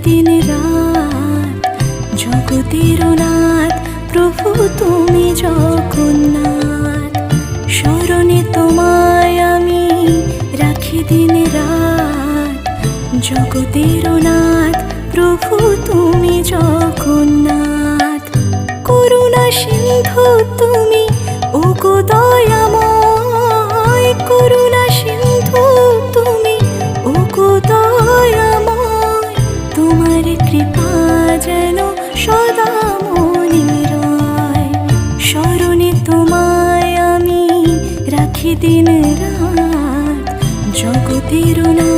দিন রাত। জগতের নাথ প্রভু তুমি জগন্নাথ, স্মরণে তোমায় আমি রাখি দিন রাত। জগতের নাথ প্রভু তুমি জগন্নাথ, করুণা সিন্ধু তুমি ওগো দয়াময়। করুণা সিন্ধু তুমি ওগো দয়াময়, তোমার কৃপা যেন সদা মনে রয়। স্মরণে তোমায় আমি রাখি দিন রাত। জগতের নাথ